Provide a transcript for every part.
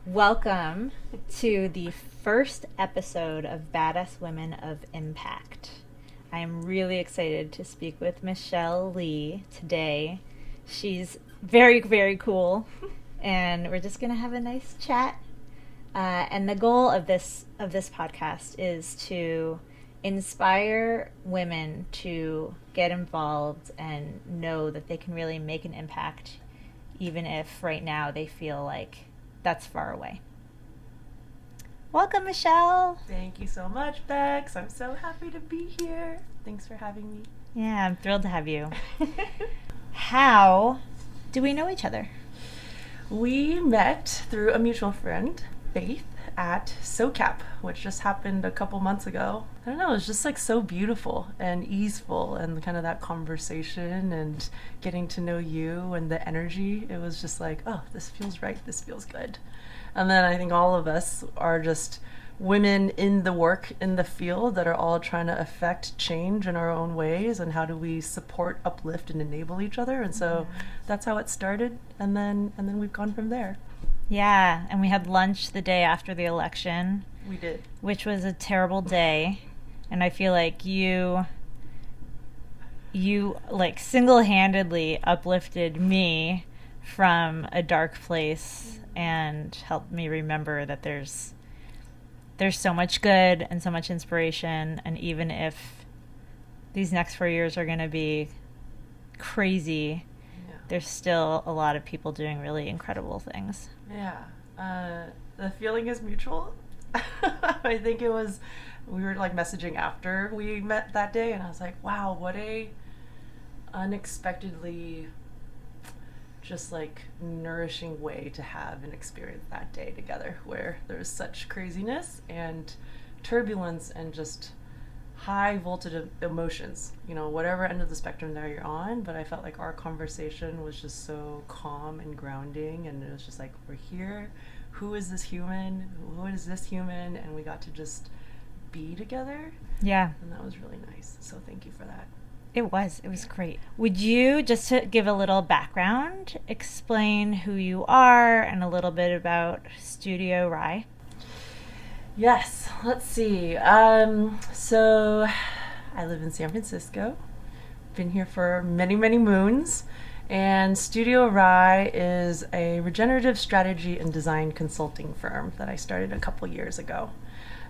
Welcome to the first episode of Badass Women of Impact. I am really excited to speak with Michelle Rhye today. She's very, very cool, and we're just going to have a nice chat. And the goal of this podcast is to inspire women to get involved and know that they can really make an impact, even if right now they feel like that's far away. Welcome, Michelle. Thank you so much, Bex. I'm so happy to be here. Thanks for having me. Yeah, I'm thrilled to have you. How do we know each other? We met through a mutual friend, Faith, at SoCap, which just happened a couple months ago. I don't know, it was just like so beautiful and easeful, and kind of that conversation and getting to know you and the energy. It was just like, oh, this feels right, this feels good. And then I think all of us are just women in the work in the field that are all trying to affect change in our own ways, and how do we support, uplift, and enable each other. And so that's how it started, and then we've gone from there. Yeah, and we had lunch the day after the election. We did. Which was a terrible day. And I feel like you like single-handedly uplifted me from a dark place and helped me remember that there's so much good and so much inspiration, and even if these next 4 years are going to be crazy, there's still a lot of people doing really incredible things. Yeah. The feeling is mutual. I think we were like messaging after we met that day, and I was like, wow, what a unexpectedly just like nourishing way to have and experience that day together, where there's such craziness and turbulence and just high voltage emotions, whatever end of the spectrum that you're on. But I felt like our conversation was just so calm and grounding, and it was just like, we're here, who is this human, and we got to just be together. Yeah, and that was really nice, so thank you for that. It was great. Would you, just to give a little background, explain who you are and a little bit about Studio Rhye? Yes, let's see. So I live in San Francisco. Been here for many, many moons. And Studio Rhye is a regenerative strategy and design consulting firm that I started a couple years ago.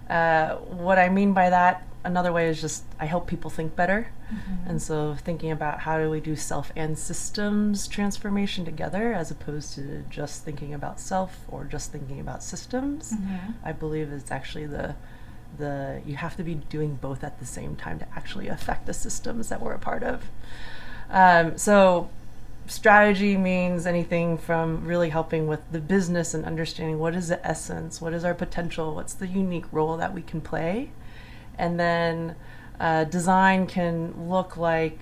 What I mean by that, another way, is just I help people think better. Mm-hmm. And so thinking about how do we do self and systems transformation together, as opposed to just thinking about self or just thinking about systems. Mm-hmm. I believe it's actually you have to be doing both at the same time to actually affect the systems that we're a part of. So strategy means anything from really helping with the business and understanding what is the essence, what is our potential, what's the unique role that we can play. And then design can look like,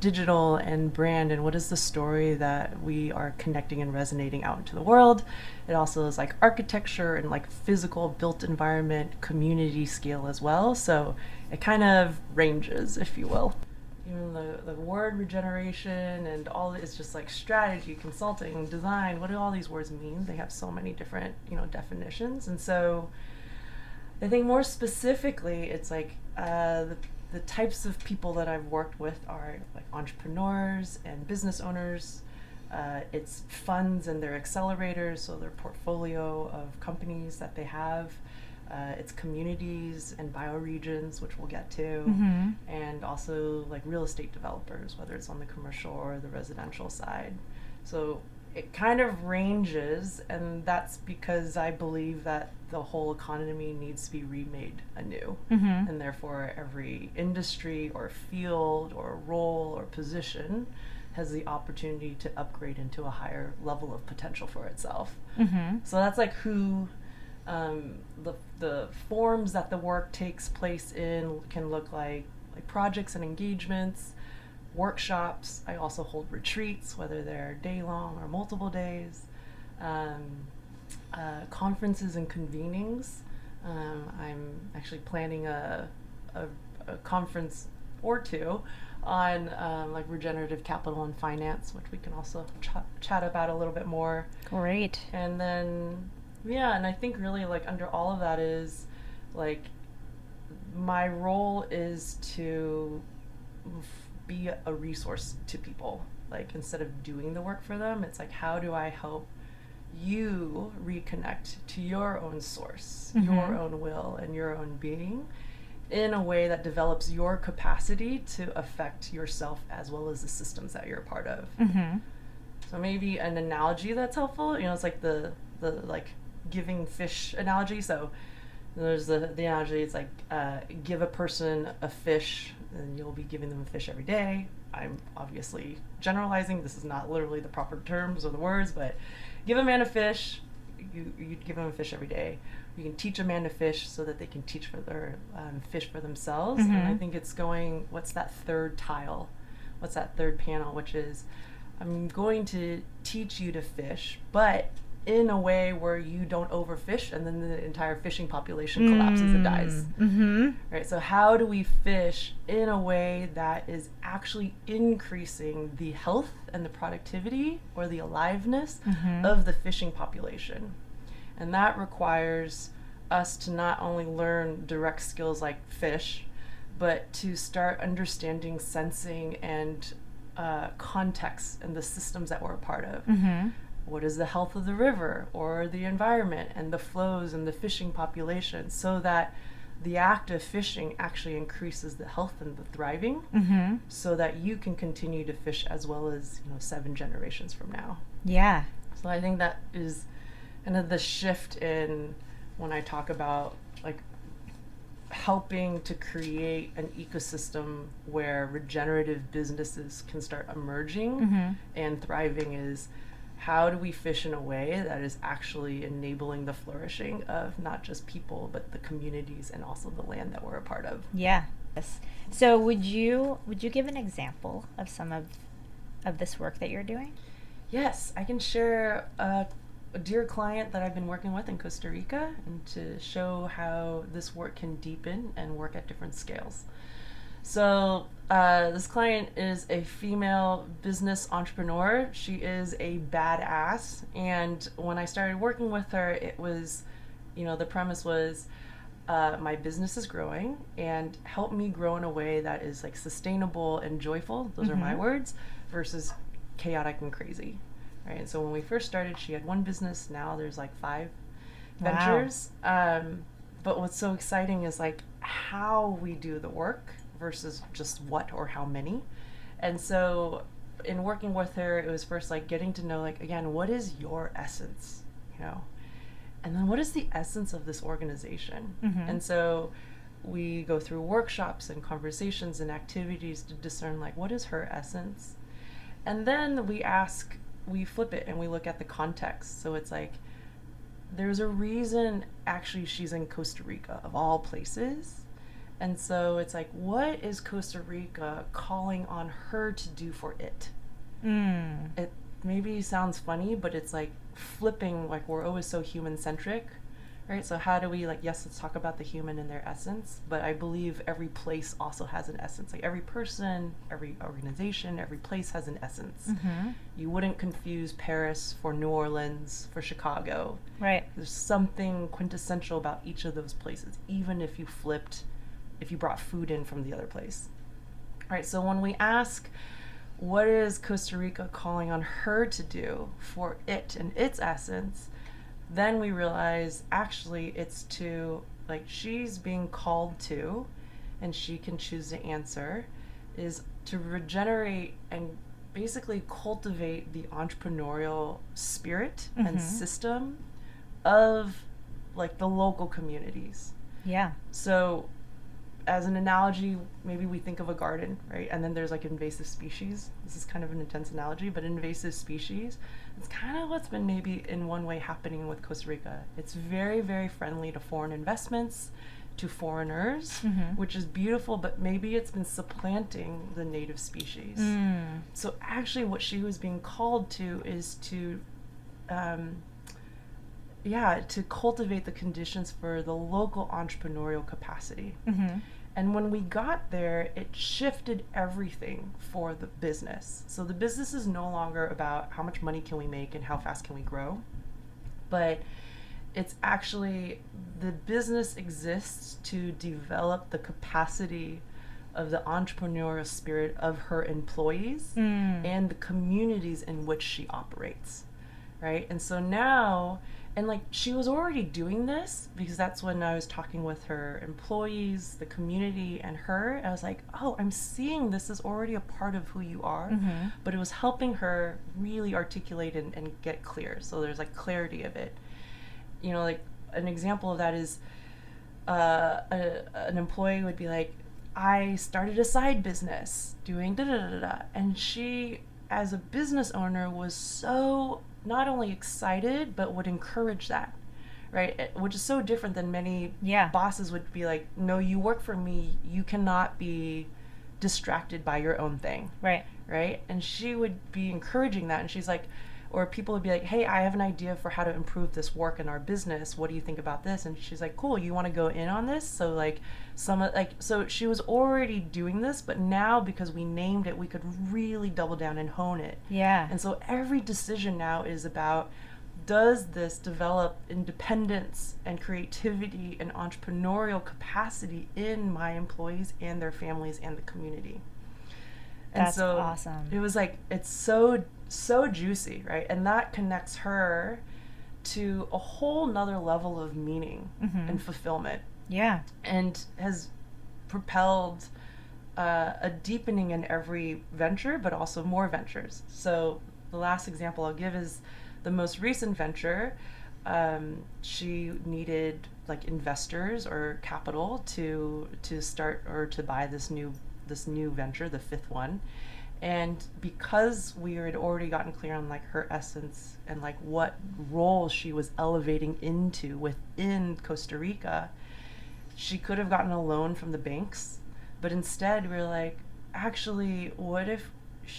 digital and brand, and what is the story that we are connecting and resonating out into the world. It also is like architecture and like physical built environment, community scale as well. So it kind of ranges, if you will. Even the word regeneration and all it's just like strategy, consulting, design. What do all these words mean? They have so many different, definitions. And so I think more specifically, it's like the types of people that I've worked with are like entrepreneurs and business owners. It's funds and their accelerators, so their portfolio of companies that they have. It's communities and bioregions, which we'll get to, mm-hmm. and also like real estate developers, whether it's on the commercial or the residential side. So it kind of ranges, and that's because I believe that the whole economy needs to be remade anew, mm-hmm. and therefore every industry or field or role or position has the opportunity to upgrade into a higher level of potential for itself. Mm-hmm. So that's like who the forms that the work takes place in can look like projects and engagements, workshops. I also hold retreats, whether they're day long or multiple days, conferences and convenings. I'm actually planning a conference or two on like regenerative capital and finance, which we can also chat about a little bit more. Great. And then Yeah, and I think really like under all of that is like my role is to be a resource to people. Like instead of doing the work for them, it's like how do I help you reconnect to your own source, your own will, and your own being in a way that develops your capacity to affect yourself as well as the systems that you're a part of. So maybe an analogy that's helpful, it's like the like giving fish analogy. So there's the analogy, it's like give a person a fish and you'll be giving them a fish every day. I'm obviously generalizing. This is not literally the proper terms or the words, but give a man a fish. You give him a fish every day. You can teach a man to fish so that they can teach for their fish for themselves. And I think it's going, what's that third tile? What's that third panel? Which is, I'm going to teach you to fish, but in a way where you don't overfish and then the entire fishing population collapses and dies. Right? So how do we fish in a way that is actually increasing the health and the productivity or the aliveness of the fishing population? And that requires us to not only learn direct skills like fish, but to start understanding sensing and context and the systems that we're a part of. What is the health of the river or the environment and the flows and the fishing population, so that the act of fishing actually increases the health and the thriving, so that you can continue to fish as well as 7 generations from now. Yeah. So I think that is kind of the shift in when I talk about like helping to create an ecosystem where regenerative businesses can start emerging and thriving, is how do we fish in a way that is actually enabling the flourishing of not just people, but the communities and also the land that we're a part of. Yeah. Yes. So would you give an example of some of this work that you're doing? Yes, I can share a dear client that I've been working with in Costa Rica, and to show how this work can deepen and work at different scales. So this client is a female business entrepreneur. She is a badass. And when I started working with her, it was, the premise was my business is growing, and help me grow in a way that is like sustainable and joyful. Those are my words, versus chaotic and crazy. Right. And so when we first started, she had 1 business. Now there's like 5 ventures. But what's so exciting is like how we do the work versus just what or how many. And so in working with her, it was first like getting to know, like, again, what is your essence, and then what is the essence of this organization? And so we go through workshops and conversations and activities to discern like what is her essence. And then we flip it and we look at the context. So it's like there's a reason actually she's in Costa Rica of all places. And so it's like, what is Costa Rica calling on her to do for it? It maybe sounds funny, but it's like flipping, like we're always so human-centric, right? So how do we, like, yes, let's talk about the human and their essence, but I believe every place also has an essence. Like every person, every organization, every place has an essence. You wouldn't confuse Paris for New Orleans for Chicago. Right. There's something quintessential about each of those places, even if you brought food in from the other place. All right, so when we ask, what is Costa Rica calling on her to do for it and its essence, then we realize actually it's to, like, she's being called to, and she can choose to answer, is to regenerate and basically cultivate the entrepreneurial spirit and system of like the local communities. Yeah. So as an analogy, maybe we think of a garden, right? And then there's like invasive species. This is kind of an intense analogy, but invasive species, it's kind of what's been maybe in one way happening with Costa Rica. It's very, very friendly to foreign investments, to foreigners, which is beautiful, but maybe it's been supplanting the native species. So actually what she was being called to is to to cultivate the conditions for the local entrepreneurial capacity. And when we got there, it shifted everything for the business. So the business is no longer about how much money can we make and how fast can we grow, but it's actually, the business exists to develop the capacity of the entrepreneurial spirit of her employees and the communities in which she operates, right? And so now, and like she was already doing this, because that's when I was talking with her employees, the community, and her. I was like, oh, I'm seeing this is already a part of who you are. But it was helping her really articulate and get clear. So there's like clarity of it. You know, like an example of that is an employee would be like, I started a side business doing da da da da. And she, as a business owner, was so not only excited, but would encourage that, right? Which is so different than many bosses would be like, no, you work for me, you cannot be distracted by your own thing. Right? And she would be encouraging that. And she's like, or people would be like, hey, I have an idea for how to improve this work in our business. What do you think about this? And she's like, cool, you want to go in on this? So like so she was already doing this, but now because we named it, we could really double down and hone it. And so every decision now is about, does this develop independence and creativity and entrepreneurial capacity in my employees and their families and the community? And that's so awesome. It was like, it's so juicy, right? And that connects her to a whole nother level of meaning and fulfillment. And has propelled a deepening in every venture, but also more ventures. So the last example I'll give is the most recent venture. She needed like investors or capital to start or to buy this new venture, the fifth one. And because we had already gotten clear on like her essence and like what role she was elevating into within Costa Rica, she could have gotten a loan from the banks, but instead we were like, actually, what if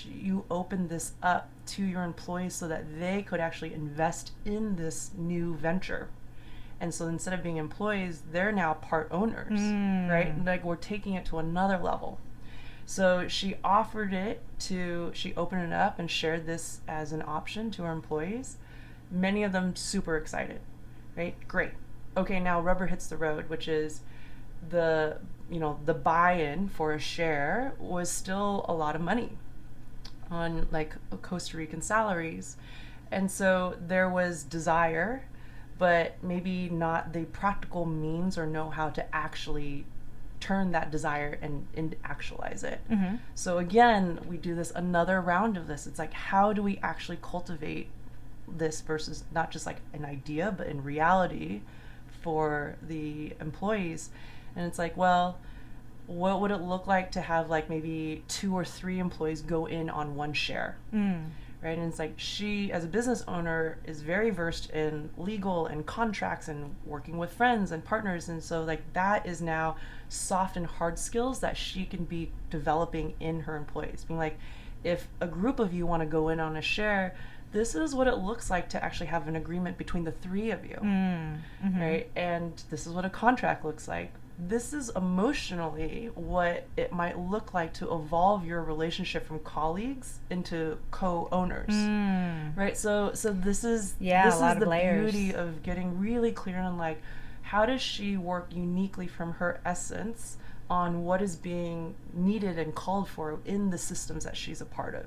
you open this up to your employees so that they could actually invest in this new venture? And so instead of being employees, they're now part owners, right? And like we're taking it to another level. So she opened it up and shared this as an option to her employees. Many of them super excited, right? Great. Okay, now rubber hits the road, which is the buy-in for a share was still a lot of money on like Costa Rican salaries. And so there was desire, but maybe not the practical means or know-how to actually turn that desire and actualize it. So again, we do another round of this. It's like, how do we actually cultivate this versus not just like an idea, but in reality for the employees? And it's like, well, what would it look like to have like maybe 2 or 3 employees go in on one share? Right? And it's like, she as a business owner is very versed in legal and contracts and working with friends and partners. And so like that is now soft and hard skills that she can be developing in her employees. Being like, if a group of you want to go in on a share, this is what it looks like to actually have an agreement between the 3 of you. Right? And this is what a contract looks like. This is emotionally what it might look like to evolve your relationship from colleagues into co-owners, right? So this is the beauty of getting really clear on like, how does she work uniquely from her essence on what is being needed and called for in the systems that she's a part of,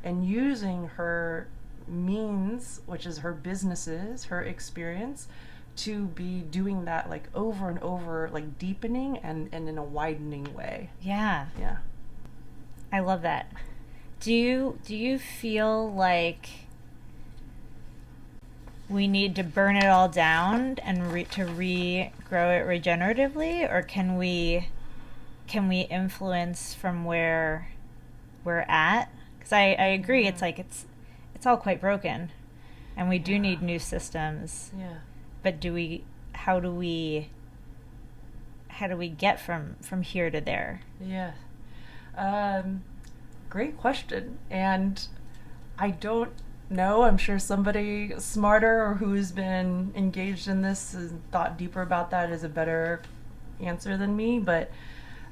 and using her means, which is her businesses, her experience, to be doing that like over and over, like deepening and in a widening way. I love that. Do you feel like we need to burn it all down and to regrow it regeneratively, or can we influence from where we're at? Because I agree, it's like it's all quite broken, and we do need new systems. But how do we get from here to there? Great question. And I don't know, I'm sure somebody smarter or who's been engaged in this and thought deeper about that is a better answer than me, but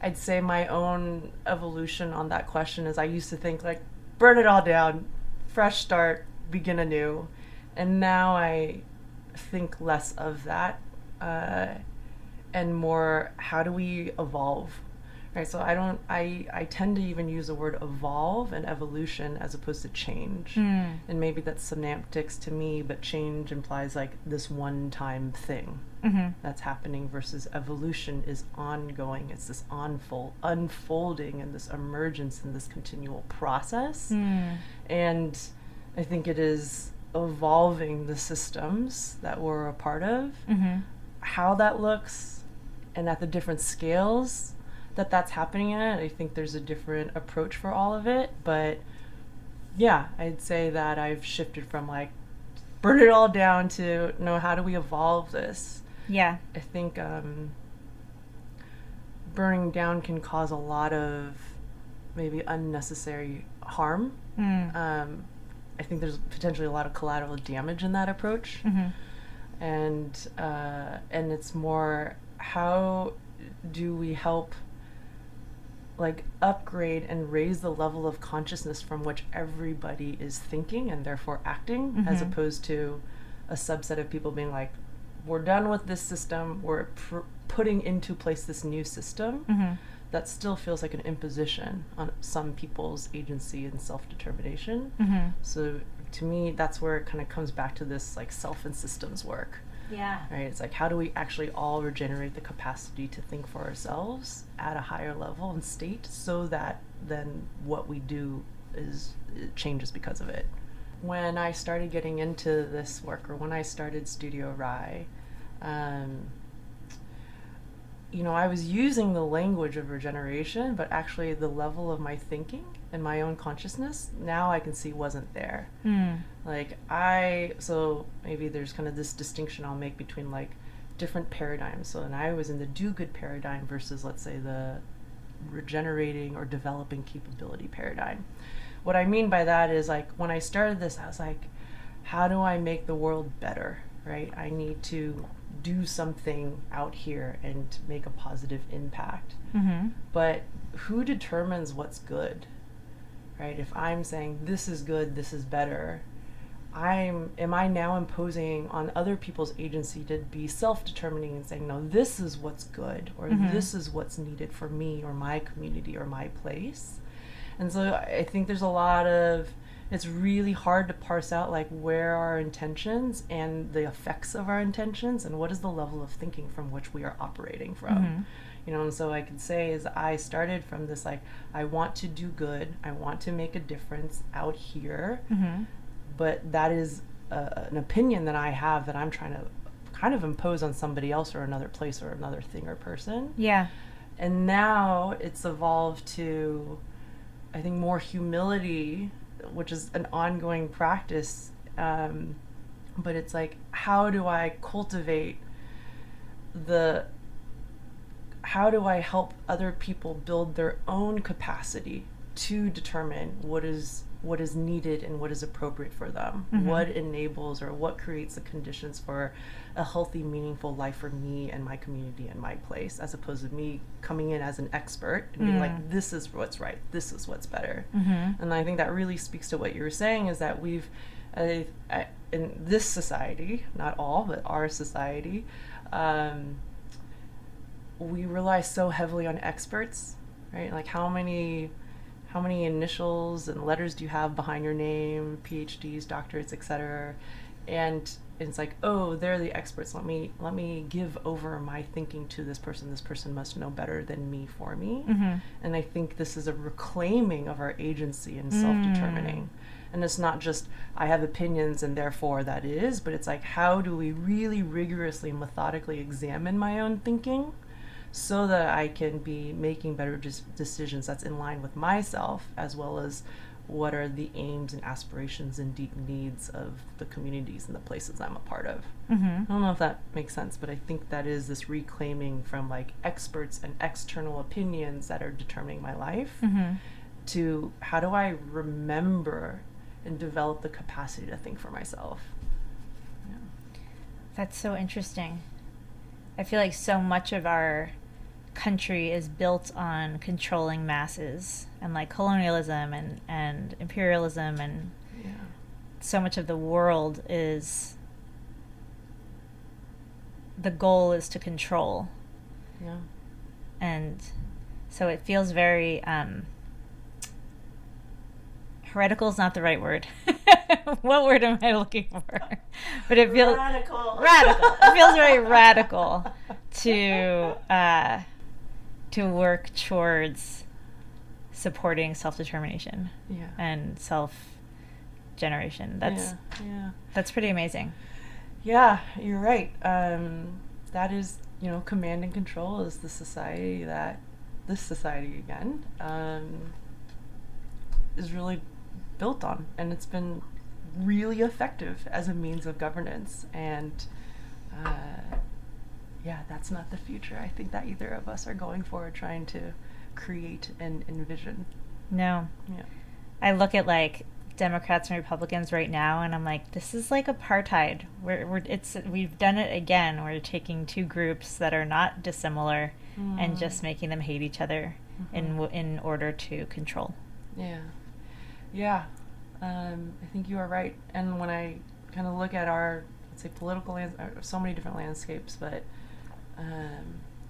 I'd say my own evolution on that question is I used to think like, burn it all down, fresh start, begin anew. And now I think less of that, and more, how do we evolve? Right, so I tend to even use the word evolve and evolution as opposed to change. And maybe that's semantics to me, but change implies like this one time thing that's happening, versus evolution is ongoing. It's this unfolding and this emergence and this continual process. And I think it is evolving the systems that we're a part of, how that looks, and at the different scales that's happening at. I think there's a different approach for all of it, but yeah, I'd say that I've shifted from like burn it all down to no, how do we evolve this? Yeah. I think burning down can cause a lot of maybe unnecessary harm. I think there's potentially a lot of collateral damage in that approach. And it's more, how do we help like upgrade and raise the level of consciousness from which everybody is thinking and therefore acting, as opposed to a subset of people being like, we're done with this system, we're putting into place this new system. That still feels like an imposition on some people's agency and self-determination. So to me, that's where it kind of comes back to this like self and systems work. Yeah. Right. It's like, how do we actually all regenerate the capacity to think for ourselves at a higher level and state, so that then what we do it changes because of it. When I started getting into this work, or when I started Studio Rhye, I was using the language of regeneration, but actually the level of my thinking and my own consciousness, now I can see wasn't there. So maybe there's kind of this distinction I'll make between like different paradigms. So, and I was in the do-good paradigm versus, let's say, the regenerating or developing capability paradigm. What I mean by that is, like, when I started this, I was like, how do I make the world better, right? I need to do something out here and make a positive impact. But who determines what's good, right? If I'm saying this is good, this is better, am I now imposing on other people's agency to be self-determining and saying, no, this is what's good, or this is what's needed for me or my community or my place? And so I think there's a lot of, it's really hard to parse out like where our intentions and the effects of our intentions, and what is the level of thinking from which we are operating from. And so I could say is I started from this, like, I want to do good, I want to make a difference out here, but that is an opinion that I have that I'm trying to kind of impose on somebody else or another place or another thing or person. Yeah. And now it's evolved to, I think, more humility, which is an ongoing practice. But it's like, how do I cultivate how do I help other people build their own capacity to determine what is needed and what is appropriate for them, what enables or what creates the conditions for a healthy, meaningful life for me and my community and my place, as opposed to me coming in as an expert and being like, this is what's right, this is what's better. And I think that really speaks to what you were saying, is that we've in this society, not all, but our society, we rely so heavily on experts, right? Like, how many initials and letters do you have behind your name, PhDs, doctorates, etc. And it's like, oh, they're the experts. Let me give over my thinking to this person. This person must know better than me for me. And I think this is a reclaiming of our agency and self-determining. And it's not just, I have opinions and therefore that is, but it's like, how do we really rigorously, methodically examine my own thinking, so that I can be making better decisions that's in line with myself, as well as what are the aims and aspirations and deep needs of the communities and the places I'm a part of. I don't know if that makes sense, but I think that is this reclaiming from like experts and external opinions that are determining my life, to how do I remember and develop the capacity to think for myself. That's so interesting. I feel like so much of our country is built on controlling masses and like colonialism and imperialism, and so much of the world is the goal is to control. Yeah. And so it feels very heretical is not the right word. What word am I looking for? But it feels radical. It feels very radical to work towards supporting self-determination and self-generation. That's pretty amazing. Yeah, you're right. That is, command and control is this society again, is really built on, and it's been really effective as a means of governance. And that's not the future I think that either of us are going for, trying to create and envision. No. Yeah. I look at like Democrats and Republicans right now, and I'm like, this is like apartheid. We've done it again. We're taking two groups that are not dissimilar and just making them hate each other in order to control. Yeah. I think you are right. And when I kind of look at our, let's say, political so many different landscapes, but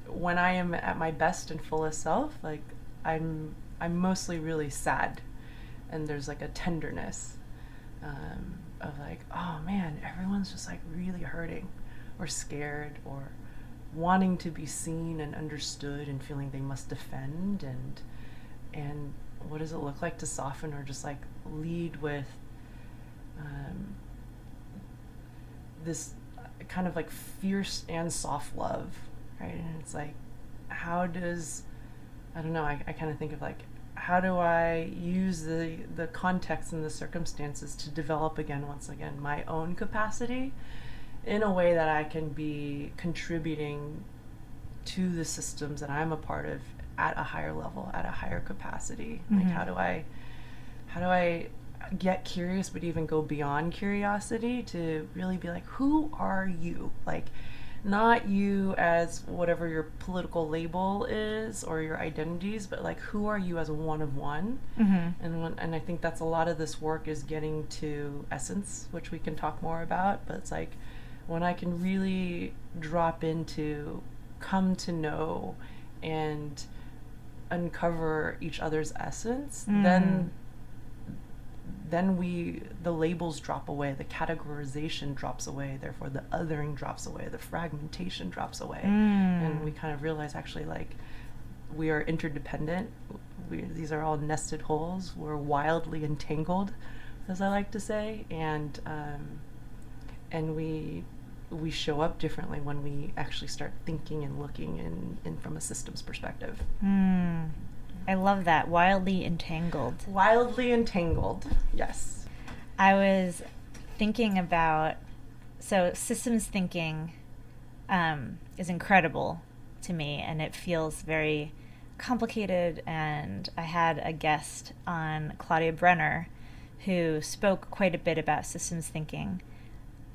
when I am at my best and fullest self, like I'm mostly really sad, and there's like a tenderness of like, oh man, everyone's just like really hurting or scared or wanting to be seen and understood and feeling they must defend, and what does it look like to soften or just like lead with this kind of like fierce and soft love, right? And it's like, how does, I don't know, I kind of think of like, how do I use the context and the circumstances to develop once again, my own capacity in a way that I can be contributing to the systems that I'm a part of at a higher level, at a higher capacity. Like, how do I get curious, but even go beyond curiosity to really be like, who are you? Like, not you as whatever your political label is or your identities, but like, who are you as a one of one? And I think that's a lot of this work is getting to essence, which we can talk more about. But it's like, when I can really drop into, come to know, and uncover each other's essence, then the labels drop away, the categorization drops away, therefore the othering drops away, the fragmentation drops away, and we kind of realize actually like we are interdependent. These are all nested holes. We're wildly entangled, as I like to say, and we show up differently when we actually start thinking and looking in from a systems perspective. I love that. Wildly entangled. Wildly entangled, yes. I was thinking about, so systems thinking is incredible to me, and it feels very complicated. And I had a guest on, Claudia Brenner, who spoke quite a bit about systems thinking.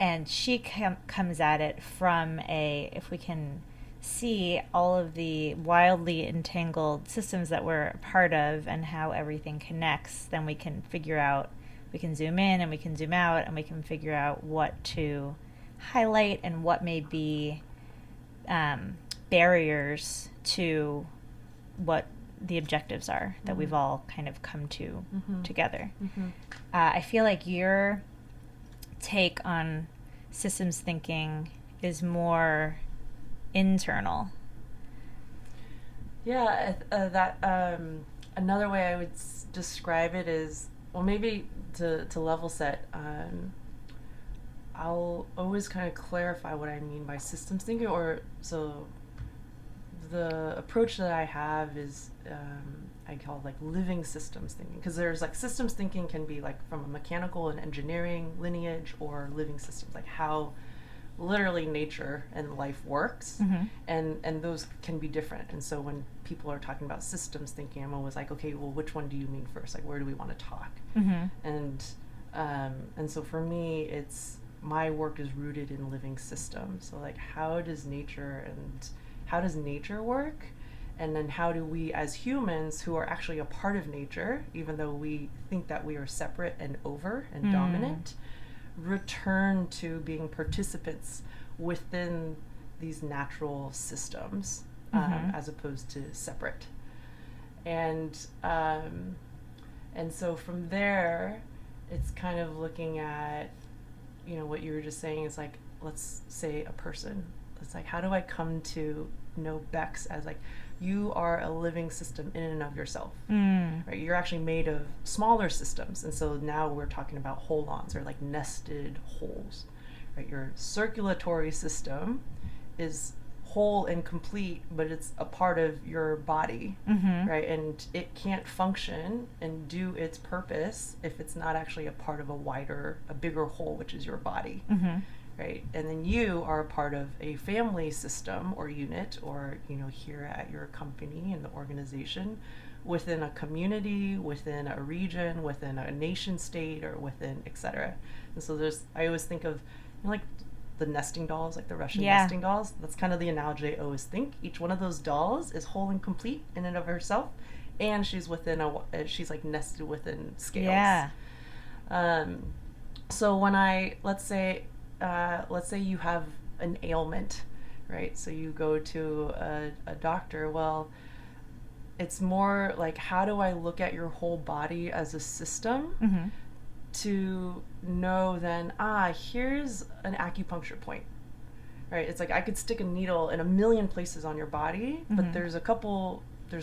And she comes at it from if we can see all of the wildly entangled systems that we're a part of and how everything connects, then we can figure out, we can zoom in and we can zoom out, and we can figure out what to highlight and what may be barriers to what the objectives are that we've all kind of come to together. I feel like your take on systems thinking is more internal. Yeah, that another way I would describe it is, well, maybe to level set, I'll always kind of clarify what I mean by systems thinking. So the approach that I have is I call it like living systems thinking, because there's like systems thinking can be like from a mechanical and engineering lineage, or living systems like how literally nature and life works, and those can be different. And so when people are talking about systems thinking, I'm always like, okay, well, which one do you mean first? Like, where do we want to talk? And so for me, it's, my work is rooted in living systems. So like, how does nature work? And then how do we as humans, who are actually a part of nature, even though we think that we are separate and over and dominant, return to being participants within these natural systems, as opposed to separate. And so from there, it's kind of looking at, what you were just saying is like, let's say a person. It's like, how do I come to know Bex as like, you are a living system in and of yourself, right? You're actually made of smaller systems. And so now we're talking about hold-ons, or like nested wholes, right? Your circulatory system is whole and complete, but it's a part of your body, right? And it can't function and do its purpose if it's not actually a part of a bigger whole, which is your body, right? And then you are a part of a family system or unit, or, here at your company and the organization, within a community, within a region, within a nation state, or within et cetera. And so I always think of, like, the nesting dolls, like the Russian nesting dolls. That's kind of the analogy I always think. Each one of those dolls is whole and complete in and of herself, and she's she's like nested within scales. Yeah. So when let's say you have an ailment, right? So you go to a doctor. Well, it's more like, how do I look at your whole body as a system? To know then, here's an acupuncture point, right? It's like I could stick a needle in a million places on your body, but there's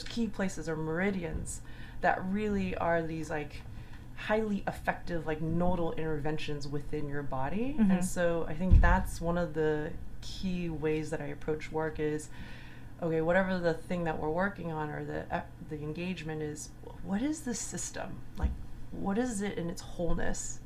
key places or meridians that really are these like highly effective, like nodal interventions within your body. And so I think that's one of the key ways that I approach work is, okay, whatever the thing that we're working on, or the engagement is, what is the system? Like, what is it in its wholeness,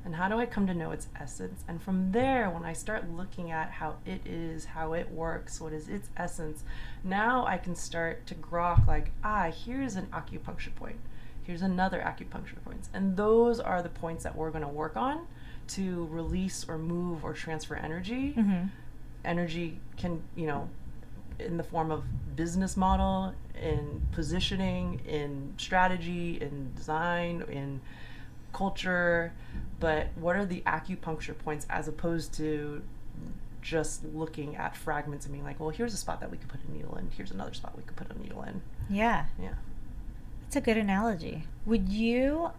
and how do I come to know its essence? And from there, when I start looking at how it is, how it works, what is its essence, now I can start to grok like, here's an acupuncture point, here's another acupuncture point, and those are the points that we're going to work on to release or move or transfer energy. Energy can, in the form of business model, in positioning, in strategy, in design, in culture, but what are the acupuncture points, as opposed to just looking at fragments and being like, well, here's a spot that we could put a needle in, here's another spot we could put a needle in. Yeah. That's a good analogy. Would you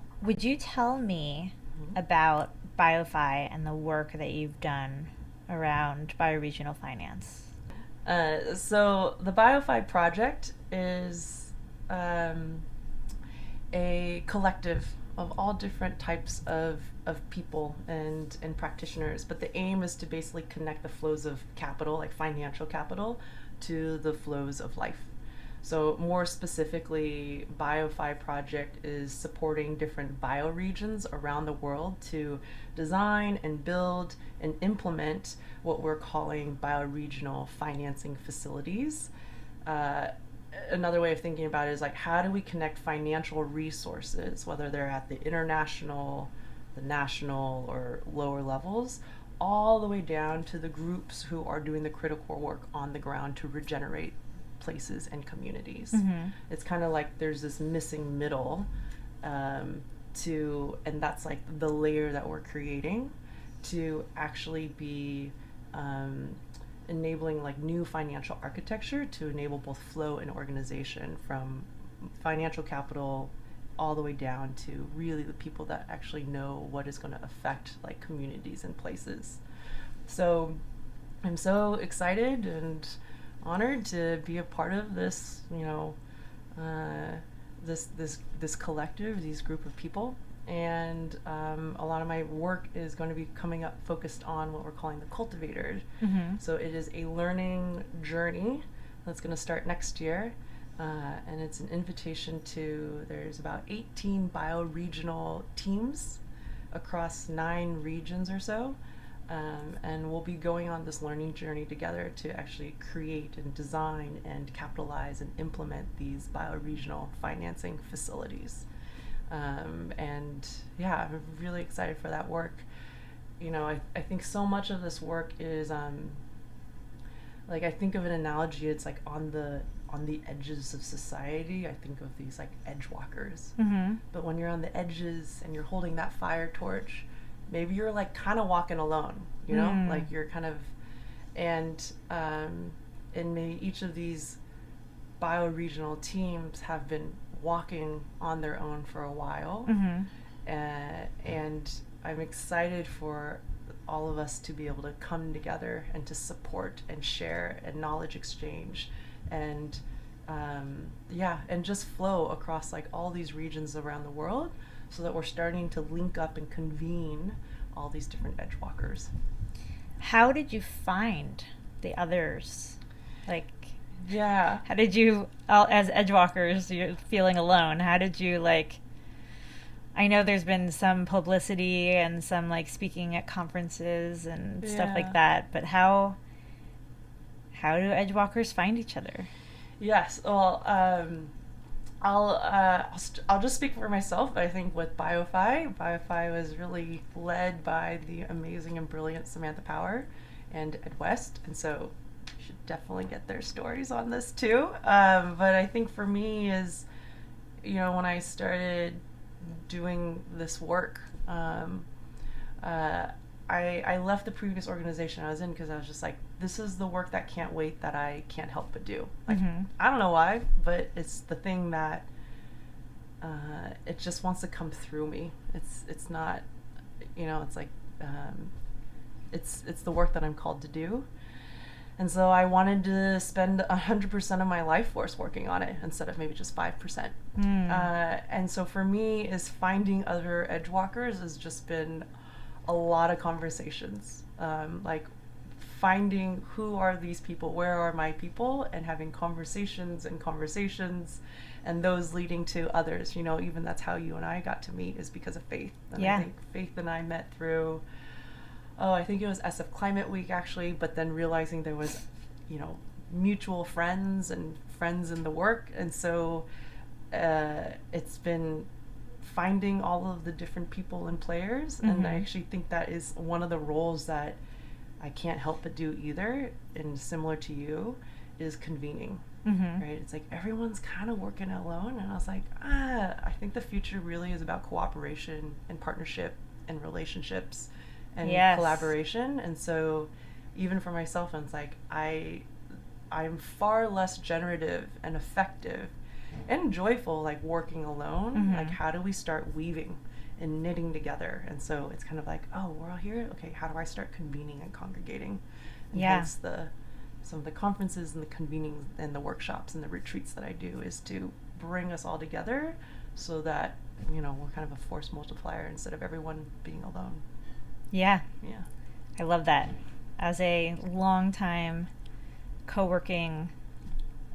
tell me about BioFi and the work that you've done around bioregional finance? So the BioFi Project is a collective of all different types of people and practitioners, but the aim is to basically connect the flows of capital, like financial capital, to the flows of life. So more specifically, BioFi Project is supporting different bioregions around the world to design and build and implement what we're calling bioregional financing facilities. Another way of thinking about it is like, how do we connect financial resources, whether they're at the international, the national, or lower levels, all the way down to the groups who are doing the critical work on the ground to regenerate places and communities. It's kind of like there's this missing middle, and that's like the layer that we're creating to actually be enabling like new financial architecture to enable both flow and organization, from financial capital all the way down to really the people that actually know what is going to affect like communities and places. So I'm so excited and honored to be a part of this, this collective, these group of people. And a lot of my work is going to be coming up focused on what we're calling the cultivators. So it is a learning journey that's going to start next year. And it's an invitation there's about 18 bioregional teams across 9 regions or so. And we'll be going on this learning journey together to actually create and design and capitalize and implement these bioregional financing facilities. And yeah, I'm really excited for that work. I think so much of this work is like, I think of an analogy, it's like on the edges of society. I think of these like edge walkers. But when you're on the edges and you're holding that fire torch, maybe you're like kind of walking alone, like you're kind of, And each of these bioregional teams have been walking on their own for a while. Mm-hmm. And I'm excited for all of us to be able to come together and to support and share and knowledge exchange and and just flow across like all these regions around the world, so that we're starting to link up and convene all these different edge walkers. How did you find the others? Like, Yeah. how did you, as edgewalkers, you're feeling alone? How did you like? I know there's been some publicity and some like speaking at conferences and stuff like that, but how do edgewalkers find each other? Yes. Well, I'll just speak for myself. I think with BioFi was really led by the amazing and brilliant Samantha Power and Ed West, and so you should definitely get their stories on this too. But I think for me is, when I started doing this work, I left the previous organization I was in because I was just like, this is the work that can't wait, that I can't help but do. Like, I don't know why, but it's the thing that it just wants to come through me. It's not, it's like it's the work that I'm called to do. And so I wanted to spend 100% of my life force working on it instead of maybe just 5%. And so for me, is finding other edgewalkers has just been a lot of conversations. Like finding who are these people, where are my people, and having conversations and those leading to others. Even that's how you and I got to meet, is because of Faith. And I think Faith and I met through, I think it was SF Climate Week actually, but then realizing there was, mutual friends and friends in the work. And so it's been finding all of the different people and players. And I actually think that is one of the roles that I can't help but do either, and similar to you, is convening. Right? It's like everyone's kind of working alone, and I was like, I think the future really is about cooperation and partnership and relationships and collaboration. And so even for myself, it's like I'm far less generative and effective and joyful like working alone. Like, how do we start weaving and knitting together? And so it's kind of like, we're all here, okay, how do I start convening and congregating? And hence some of the conferences and the convenings and the workshops and the retreats that I do is to bring us all together, so that we're kind of a force multiplier instead of everyone being alone. I love that. As a long-time co-working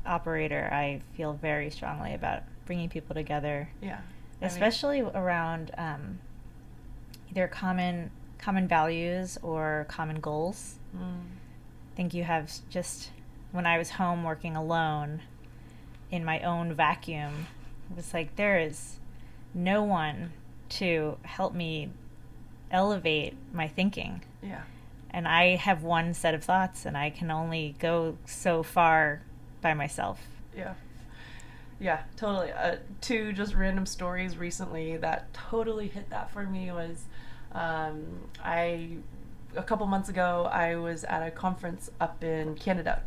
operator, I feel very strongly about bringing people together. Especially around either common values or common goals. I think you have just, when I was home working alone in my own vacuum, it was like there is no one to help me elevate my thinking. And I have one set of thoughts, and I can only go so far by myself. Yeah, totally. Two just random stories recently that totally hit that for me was, a couple months ago, I was at a conference up in Canada.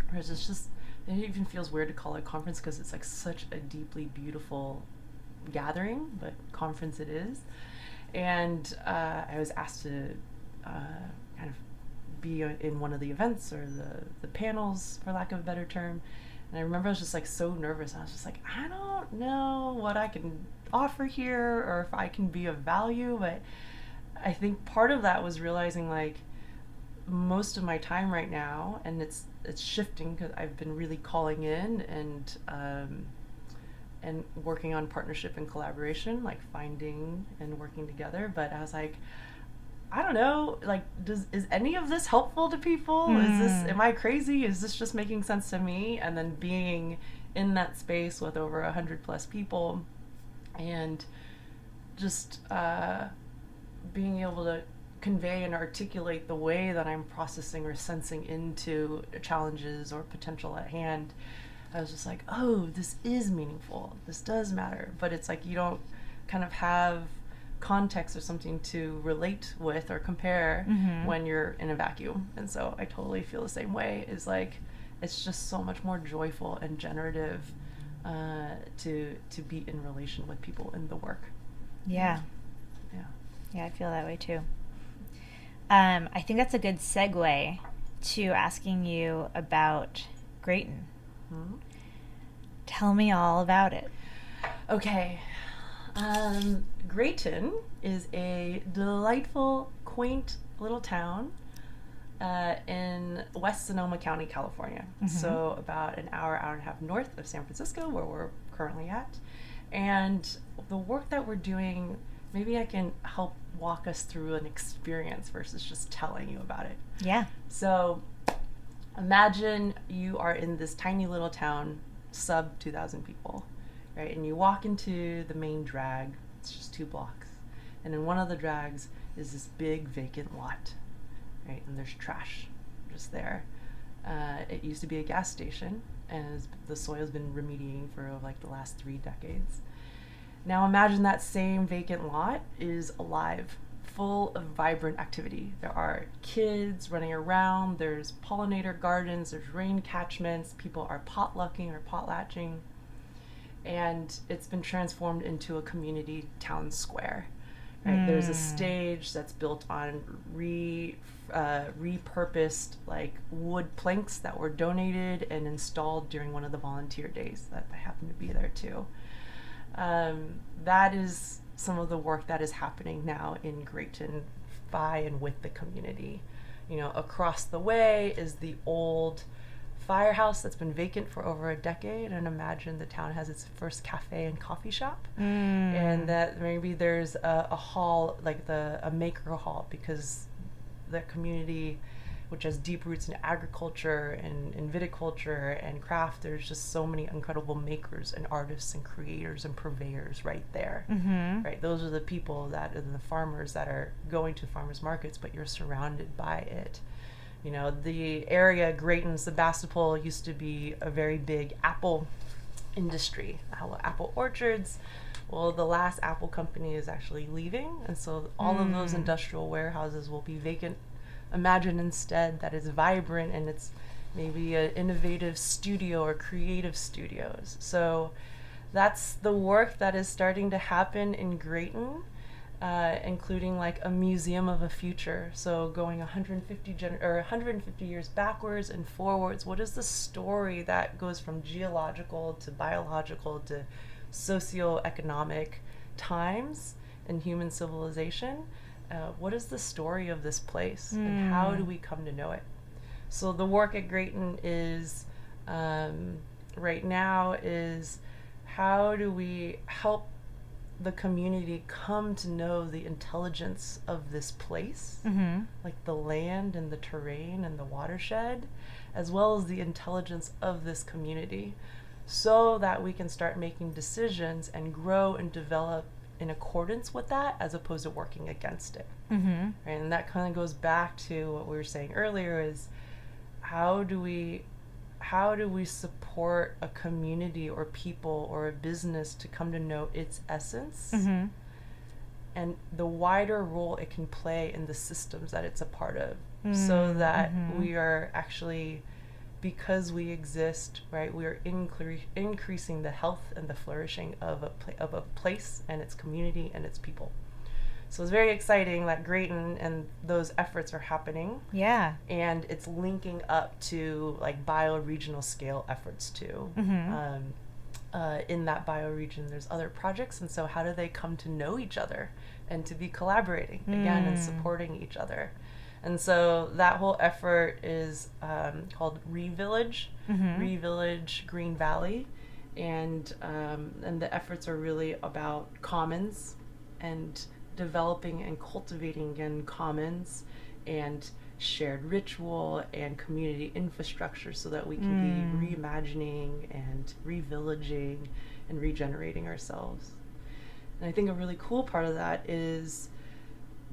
Whereas it even feels weird to call it a conference because it's like such a deeply beautiful gathering, but conference it is. And I was asked to kind of be in one of the events or the panels, for lack of a better term. And I remember I was just like so nervous. I was just like, I don't know what I can offer here or if I can be of value. But I think part of that was realizing like most of my time right now, and it's shifting because I've been really calling in and working on partnership and collaboration, like finding and working together. But I was like, I don't know, like, is any of this helpful to people? Am I crazy? Is this just making sense to me? And then being in that space with over 100+ people and just being able to convey and articulate the way that I'm processing or sensing into challenges or potential at hand, I was just like, this is meaningful. This does matter. But it's like you don't kind of have context or something to relate with or compare when you're in a vacuum. And so I totally feel the same way. Is like, it's just so much more joyful and generative to be in relation with people in the work. Yeah. Yeah, I feel that way too. I think that's a good segue to asking you about Grayton. Tell me all about it. Okay. Grayton is a delightful, quaint little town in West Sonoma County, California. So about an hour and a half north of San Francisco, where we're currently at. And the work that we're doing, maybe I can help walk us through an experience versus just telling you about it. Yeah. So imagine you are in this tiny little town, sub 2,000 people, right? And you walk into the main drag, it's just 2 blocks. And in one of the drags is this big vacant lot, right? And there's trash just there. It used to be a gas station, and the soil's been remediating for like the last 3 decades. Now imagine that same vacant lot is alive, full of vibrant activity. There are kids running around, there's pollinator gardens, there's rain catchments, people are potlucking or potlatching, and it's been transformed into a community town square. Right? There's a stage that's built on repurposed like wood planks that were donated and installed during one of the volunteer days that I happened to be there too. That is some of the work that is happening now in Grayton by and with the community. You know, across the way is the old firehouse that's been vacant for over a decade, and imagine the town has its first cafe and coffee shop, and that maybe there's a hall, like a maker hall, because the community, which has deep roots in agriculture and viticulture and craft, there's just so many incredible makers and artists and creators and purveyors right there. Right? Those are the people that are the farmers that are going to farmers markets, but you're surrounded by it. You know, the area, Grayton, Sebastopol, used to be a very big apple industry, apple orchards. Well, the last apple company is actually leaving, and so all of those industrial warehouses will be vacant. Imagine instead that it's vibrant and it's maybe an innovative studio or creative studios. So that's the work that is starting to happen in Grayton, including like a museum of a future. So going 150 years backwards and forwards, what is the story that goes from geological to biological to socioeconomic times in human civilization? What is the story of this place, and how do we come to know it? So the work at Grayton is, right now, is how do we help the community come to know the intelligence of this place, like the land and the terrain and the watershed, as well as the intelligence of this community, so that we can start making decisions and grow and develop in accordance with that, as opposed to working against it. Right? And that kind of goes back to what we were saying earlier, is how do we support a community or people or a business to come to know its essence, and the wider role it can play in the systems that it's a part of, so that we are actually, because we exist, right, we are increasing the health and the flourishing of a place and its community and its people. So it's very exciting that Grayton and those efforts are happening. Yeah. And it's linking up to like bioregional scale efforts too. In that bioregion, there's other projects, and so how do they come to know each other and to be collaborating again and supporting each other? And so that whole effort is called Rhye Village, Rhye Village Green Valley, and the efforts are really about commons and developing and cultivating again commons and shared ritual and community infrastructure, so that we can be reimagining and revillaging and regenerating ourselves. And I think a really cool part of that is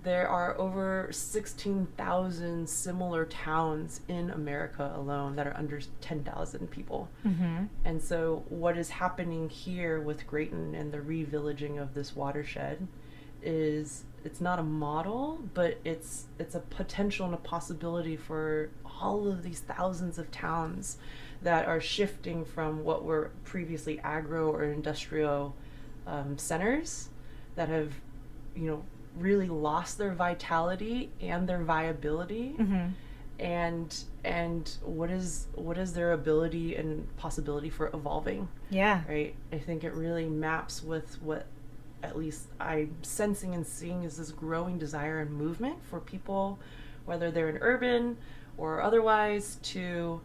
there are over 16,000 similar towns in America alone that are under 10,000 people. And so what is happening here with Grayton and the revillaging of this watershed is, it's not a model, but it's a potential and a possibility for all of these thousands of towns that are shifting from what were previously agro or industrial centers that have, really lost their vitality and their viability. And what is their ability and possibility for evolving. Right. I think it really maps with what at least I'm sensing and seeing is this growing desire and movement for people, whether they're in urban or otherwise, to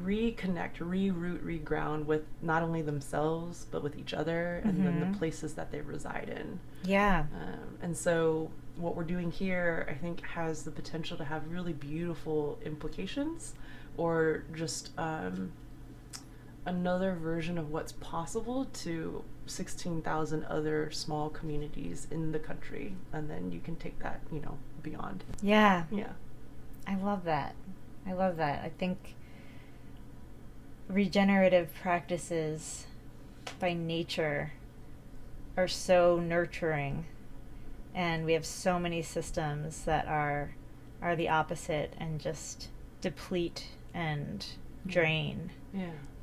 reconnect, reroot, reground with not only themselves but with each other and then the places that they reside in. And so what we're doing here, I think, has the potential to have really beautiful implications, or just another version of what's possible to 16,000 other small communities in the country. And then you can take that, beyond. I love that. I think regenerative practices by nature are so nurturing, and we have so many systems that are the opposite and just deplete and drain.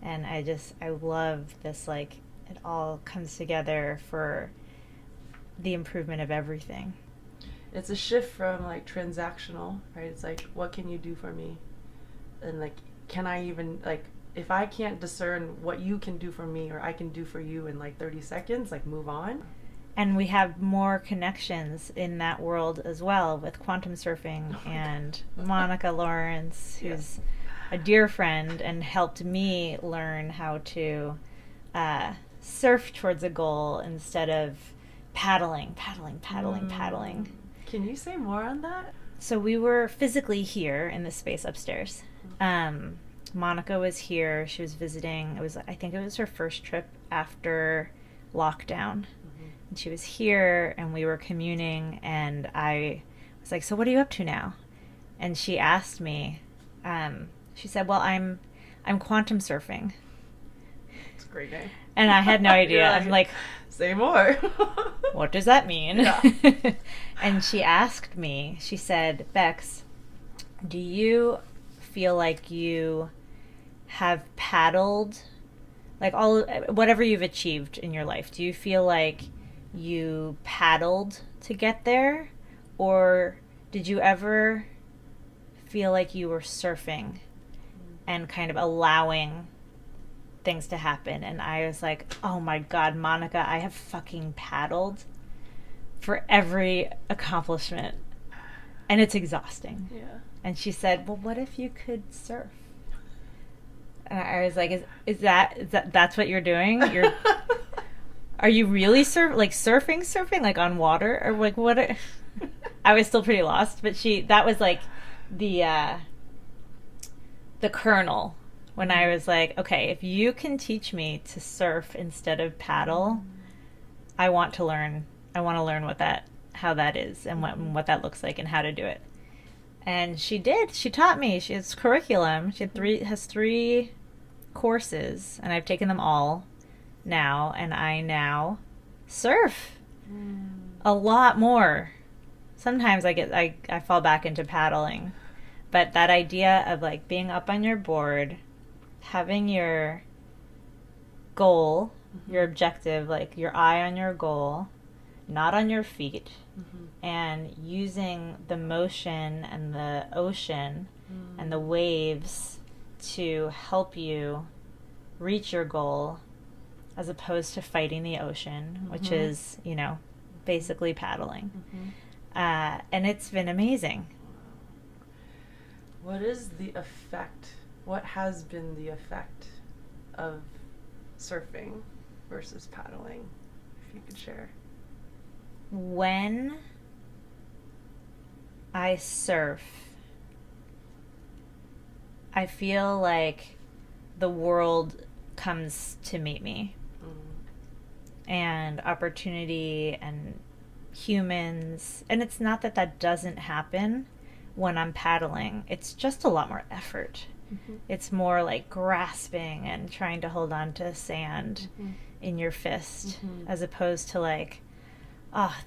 And I love this, like, it all comes together for the improvement of everything. It's a shift from, like, transactional, right? It's like, what can you do for me? And, like, can I even, like, if I can't discern what you can do for me or I can do for you in, like, 30 seconds, like, move on. And we have more connections in that world as well, with quantum surfing and Monica Lawrence, who's a dear friend and helped me learn how to surf towards a goal instead of paddling. Can you say more on that? So we were physically here in the space upstairs. Monica was here. She was visiting. I think it was her first trip after lockdown. And she was here, and we were communing, and I was like, so what are you up to now? And she asked me, she said, well, I'm quantum surfing. It's a great name. And I had no idea. I'm like, say more. What does that mean? And she asked me, she said, Bex, do you feel like you have paddled, like, whatever you've achieved in your life, do you feel like you paddled to get there, or did you ever feel like you were surfing and kind of allowing things to happen? And I was like, oh my God, Monica, I have fucking paddled for every accomplishment, and it's exhausting. And she said, well, what if you could surf? And I was like, is that's what you're doing? Are you really surfing like on water, or like what? I was still pretty lost, but that was like the kernel when I was like, okay, if you can teach me to surf instead of paddle, I want to learn how that is and what that looks like and how to do it. And she did. She taught me. She has curriculum. She has 3 courses, and I've taken them all now, and I now surf a lot more. Sometimes I fall back into paddling, but that idea of, like, being up on your board, having your goal, your objective, like your eye on your goal, not on your feet, and using the motion and the ocean and the waves to help you reach your goal, as opposed to fighting the ocean, which is, basically paddling. And it's been amazing. What is the effect? What has been the effect of surfing versus paddling, if you could share? When I surf, I feel like the world comes to meet me, and opportunity and humans. And it's not that doesn't happen when I'm paddling. It's just a lot more effort. It's more like grasping and trying to hold on to sand in your fist, as opposed to like,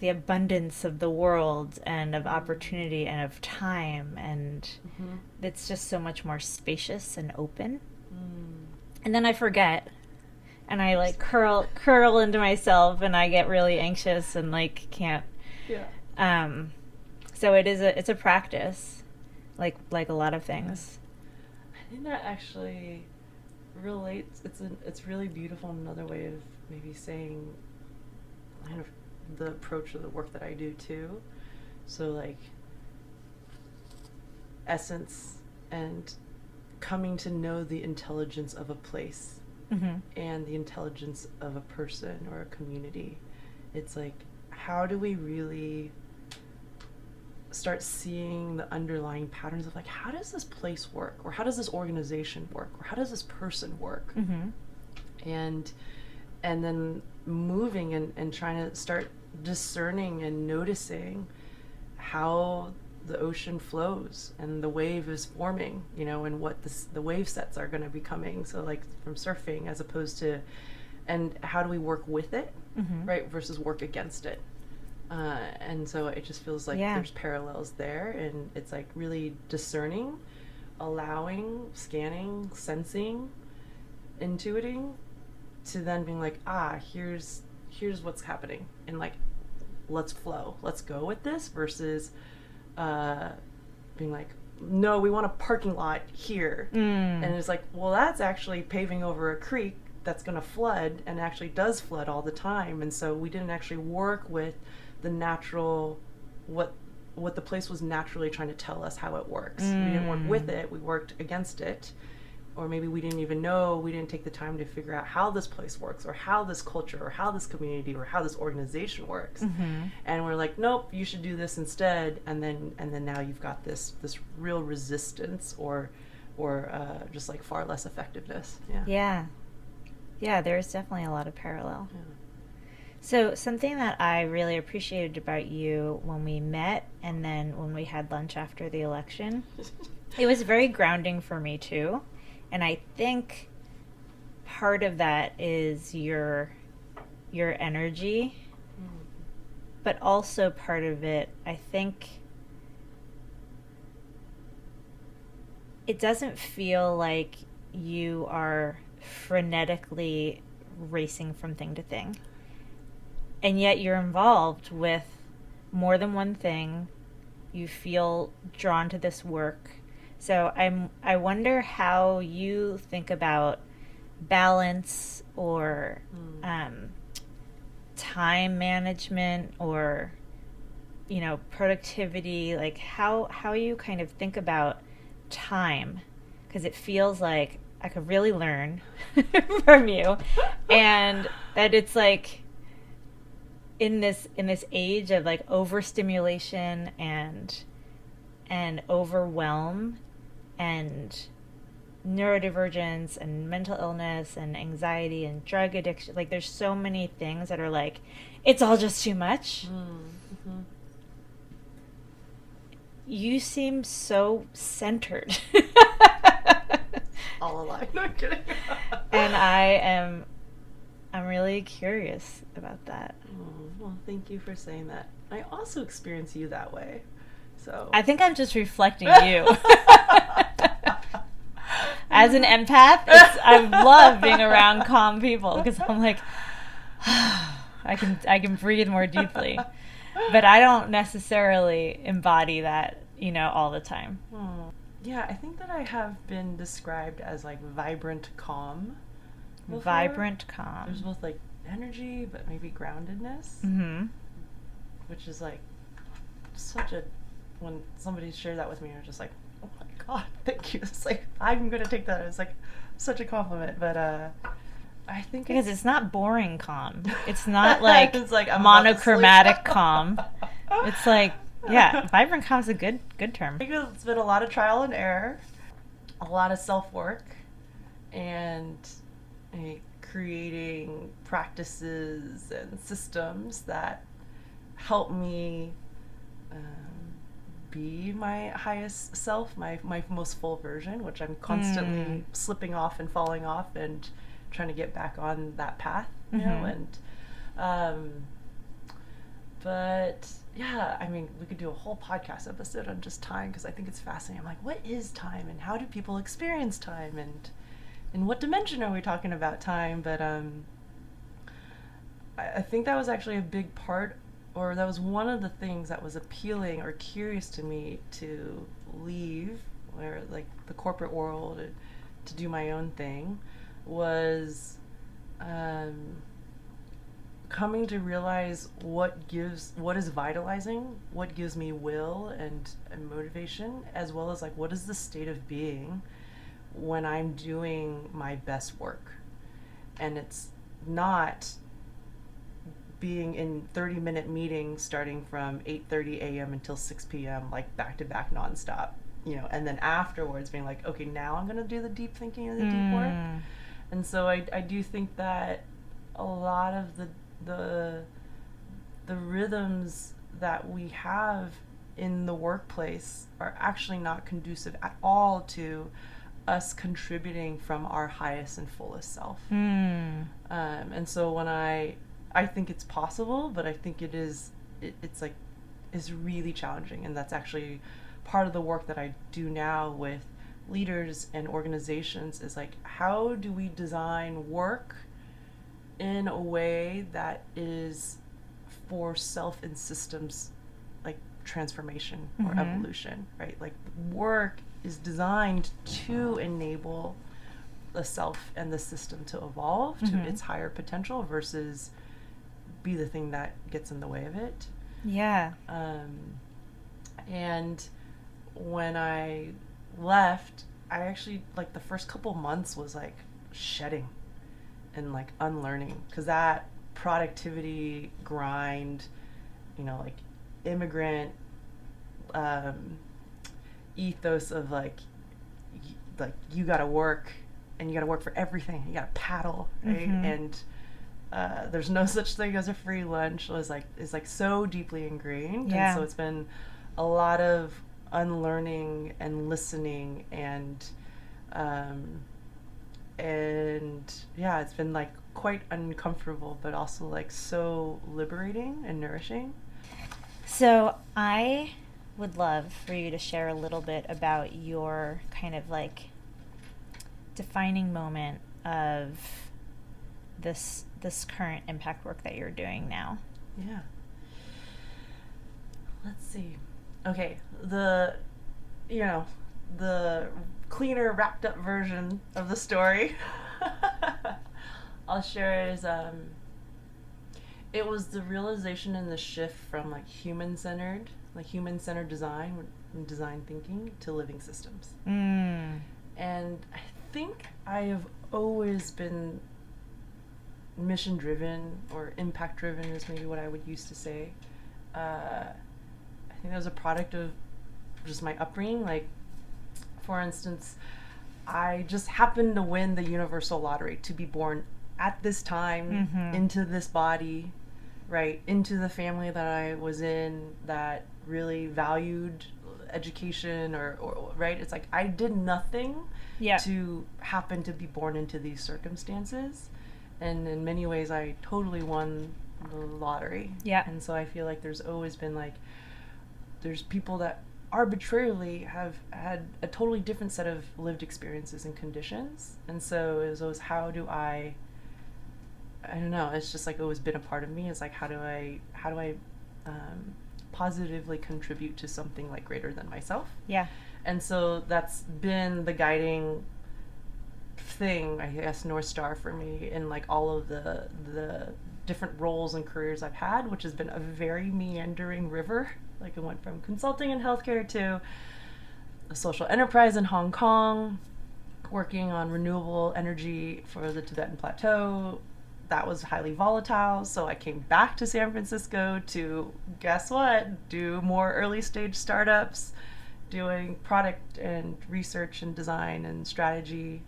the abundance of the world and of opportunity and of time, and Mm-hmm. it's just so much more spacious and open. Mm. And then I forget, and I like curl into myself, and I get really anxious and like can't. Yeah. So it's a practice, like a lot of things. I think that actually relates. It's really beautiful. Another way of maybe saying kind of the approach of the work that I do too. So like essence and coming to know the intelligence of a place Mm-hmm. and the intelligence of a person or a community. It's like, how do we really start seeing the underlying patterns of like, how does this place work, or how does this organization work, or how does this person work? Mm-hmm. And then moving and trying to start discerning and noticing how the ocean flows and the wave is forming, and what the wave sets are going to be coming. So like from surfing as opposed to, and how do we work with it, Mm-hmm. right, versus work against it. And so it just feels like there's parallels there, and it's like really discerning, allowing, scanning, sensing, intuiting, to then being like, here's what's happening, and like, let's flow, let's go with this, versus being like, no, we want a parking lot here. And it's like, well, that's actually paving over a creek that's going to flood, and actually does flood all the time. And so we didn't actually work with the natural, what the place was naturally trying to tell us how it works. We didn't work with it, we worked against it. Or maybe we didn't even know, we didn't take the time to figure out how this place works, or how this culture, or how this community, or how this organization works. Mm-hmm. And we're like, nope, you should do this instead. And then now you've got this real resistance, or just like far less effectiveness. Yeah, there's definitely a lot of parallel. Yeah. So something that I really appreciated about you when we met, and then when we had lunch after the election, it was very grounding for me too. And I think part of that is your energy, but also part of it, I think, it doesn't feel like you are frenetically racing from thing to thing. And yet you're involved with more than one thing. You feel drawn to this work. So I wonder how you think about balance, or time management, or productivity. Like how you kind of think about time, because it feels like I could really learn from you, and that it's like in this age of like overstimulation and overwhelm and neurodivergence and mental illness and anxiety and drug addiction, like there's so many things that are like, it's all just too much. Mm-hmm. You seem so centered. All alive. No, I'm kidding. And I'm really curious about that. Well, thank you for saying that. I also experience you that way. So I think I'm just reflecting you. As an empath, I love being around calm people, because I'm like, I can breathe more deeply. But I don't necessarily embody that, all the time. Yeah, I think that I have been described as like vibrant calm before. Vibrant calm. There's both like energy, but maybe groundedness, Mm-hmm. which is like such a, when somebody shared that with me, I was just like, oh my god, thank you. It's like, I'm gonna take that as like such a compliment. But I think Because it's not boring calm. It's not like, it's like I'm monochromatic calm. It's like, yeah, vibrant calm is a good term. I think it's been a lot of trial and error, a lot of self-work, and creating practices and systems that help me be my highest self, my most full version, which I'm constantly slipping off and falling off and trying to get back on that path, you know. And But yeah, I mean, we could do a whole podcast episode on just time because I think it's fascinating. I'm like, what is time and how do people experience time, and in what dimension are we talking about time? But I think that was actually a big part, or that was one of the things that was appealing or curious to me to leave, where like the corporate world, to do my own thing, was um, coming to realize what is vitalizing, what gives me will and motivation, as well as like what is the state of being when I'm doing my best work. And it's not being in 30-minute meetings starting from 8:30 a.m. until 6 p.m. like back to back nonstop, and then afterwards being like, okay, now I'm going to do the deep thinking and the deep work. And so I do think that a lot of the rhythms that we have in the workplace are actually not conducive at all to us contributing from our highest and fullest self. And so when I think it's possible, but I think it's really challenging, and that's actually part of the work that I do now with leaders and organizations, is like, how do we design work in a way that is for self and systems like transformation or evolution, right? Like work is designed to enable the self and the system to evolve to its higher potential versus be the thing that gets in the way of it. Yeah. And when I left, I actually, like, the first couple months was like shedding and like unlearning, because that productivity grind, like immigrant ethos of like you gotta work, and you gotta work for everything, you gotta paddle, right? And there's no such thing as a free lunch is like so deeply ingrained. Yeah. And so it's been a lot of unlearning and listening, and yeah, it's been like quite uncomfortable, but also like so liberating and nourishing. So I would love for you to share a little bit about your kind of like defining moment of this current impact work that you're doing now. Yeah. Let's see. Okay, the cleaner, wrapped up version of the story I'll share is it was the realization and the shift from like human-centered design and design thinking to living systems. And I think I have always been mission driven, or impact driven is maybe what I would used to say. I think that was a product of just my upbringing. Like, for instance, I just happened to win the universal lottery to be born at this time, into this body, right, into the family that I was in that really valued education, or right. It's like I did nothing to happen to be born into these circumstances. And in many ways, I totally won the lottery. Yeah. And so I feel like there's always been like, there's people that arbitrarily have had a totally different set of lived experiences and conditions. And so it was always, how do I don't know, it's just like always been a part of me. It's like, how do I positively contribute to something like greater than myself? Yeah. And so that's been the guiding thing, I guess, North Star for me in like all of the different roles and careers I've had, which has been a very meandering river. Like, it went from consulting and healthcare to a social enterprise in Hong Kong, working on renewable energy for the Tibetan Plateau. That was highly volatile, so I came back to San Francisco to, guess what, do more early stage startups, doing product and research and design and strategy.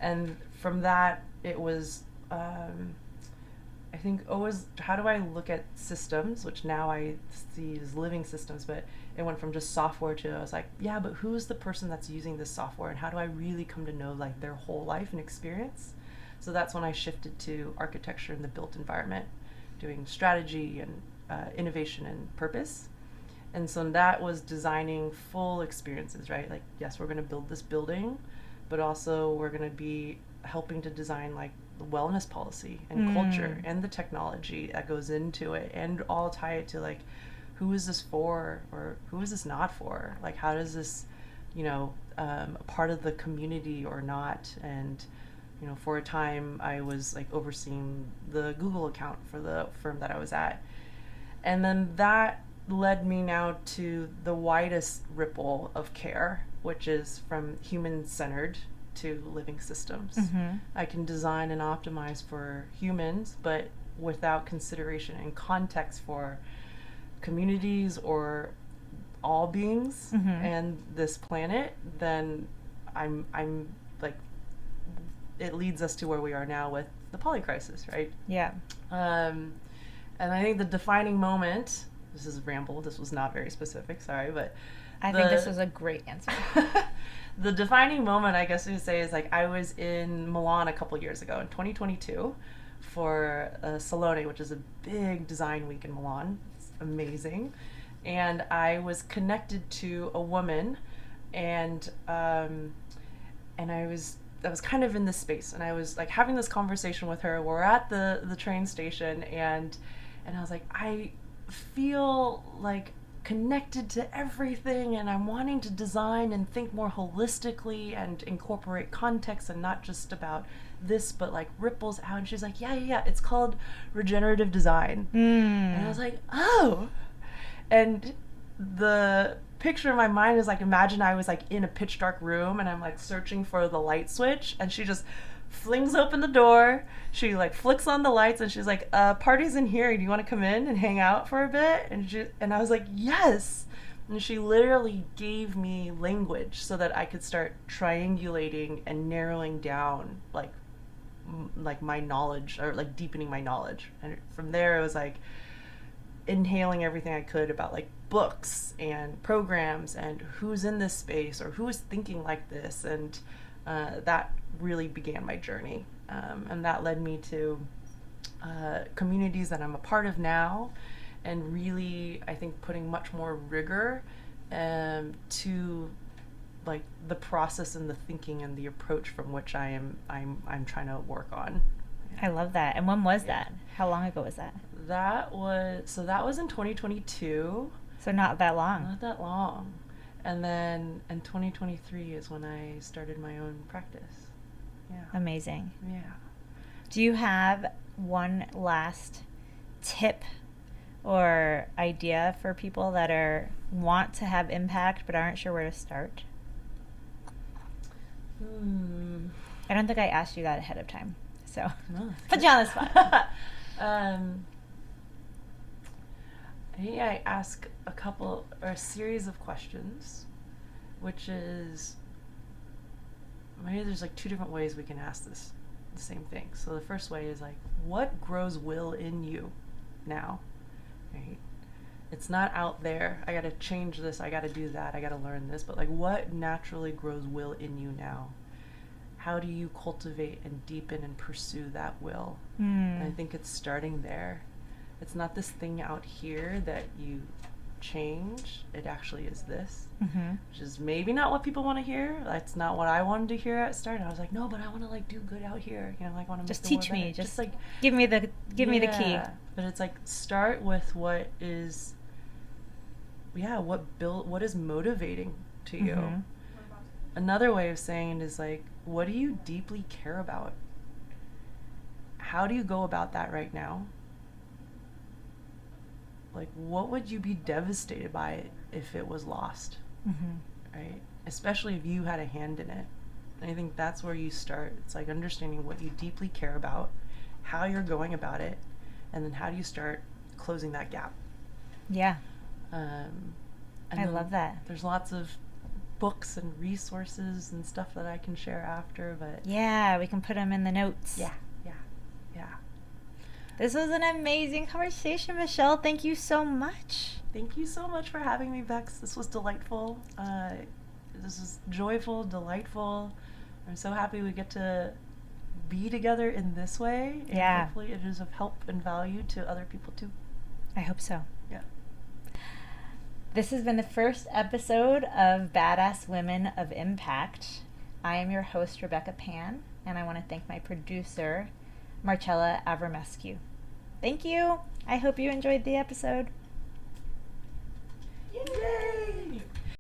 And from that, it was, I think, always, how do I look at systems, which now I see as living systems, but it went from just software to, I was like, yeah, but who's the person that's using this software, and how do I really come to know like their whole life and experience? So that's when I shifted to architecture and the built environment, doing strategy and innovation and purpose. And so that was designing full experiences, right? Like, yes, we're going to build this building, but also we're going to be helping to design like the wellness policy and culture and the technology that goes into it, and all tie it to like, who is this for, or who is this not for? Like, how does this, a part of the community or not? And, for a time I was like overseeing the Google account for the firm that I was at. And then that led me now to the widest ripple of care, which is from human-centered to living systems. I can design and optimize for humans, but without consideration and context for communities or all beings and this planet, then I'm like, it leads us to where we are now with the polycrisis, right? Yeah. And I think the defining moment, this is a ramble, this was not very specific, sorry, but I think this was a great answer. The defining moment, I guess you could say, is like, I was in Milan a couple years ago in 2022 for Salone, which is a big design week in Milan. It's amazing. And I was connected to a woman, and I was kind of in this space, and I was like having this conversation with her. We're at the train station, and I was like, I feel like connected to everything, and I'm wanting to design and think more holistically and incorporate context, and not just about this, but like ripples out. And she's like, yeah, it's called regenerative design. And I was like, oh. And the picture in my mind is like, imagine I was like in a pitch dark room, and I'm like searching for the light switch, and she just flings open the door, she like flicks on the lights, and she's like, party's in here, do you want to come in and hang out for a bit? And I was like, yes. And she literally gave me language so that I could start triangulating and narrowing down like my knowledge, or like deepening my knowledge. And from there it was like inhaling everything I could about like books and programs and who's in this space or who's thinking like this, and that really began my journey, and that led me to communities that I'm a part of now, and really I think putting much more rigor to like the process and the thinking and the approach from which I'm trying to work on. I love that. And when was that? How long ago was that? That was in 2022. So not that long. Not that long. And then in 2023 is when I started my own practice. Yeah. Amazing. Yeah. Do you have one last tip or idea for people that want to have impact but aren't sure where to start? I don't think I asked you that ahead of time. So put you on the spot. I think I ask a series of questions, which is, maybe there's like two different ways we can ask the same thing. So the first way is like, what grows will in you now? Right? It's not out there, I gotta change this, I gotta do that, I gotta learn this, but like, what naturally grows will in you now? How do you cultivate and deepen and pursue that will? And I think it's starting there. It's not this thing out here that you change. It actually is this, which is maybe not what people want to hear. That's not what I wanted to hear at start. I was like, no, but I want to like do good out here. Like want to just teach me. Better. Just like give me the key. But it's like, start with what is, what is motivating to you. Another way of saying it is like, what do you deeply care about? How do you go about that right now? Like, what would you be devastated by if it was lost? Right? Especially if you had a hand in it. And I think that's where you start. It's like understanding what you deeply care about, how you're going about it, and then how do you start closing that gap? Yeah. I love that. There's lots of books and resources and stuff that I can share after, but yeah, we can put them in the notes. Yeah. This was an amazing conversation, Michelle. Thank you so much. Thank you so much for having me, Bex. This was delightful. This is joyful, delightful. I'm so happy we get to be together in this way. And hopefully it is of help and value to other people too. I hope so. Yeah. This has been the first episode of Badass Women of Impact. I am your host, Rebecca Pan, and I want to thank my producer, Marcela Avramescu. Thank you. I hope you enjoyed the episode.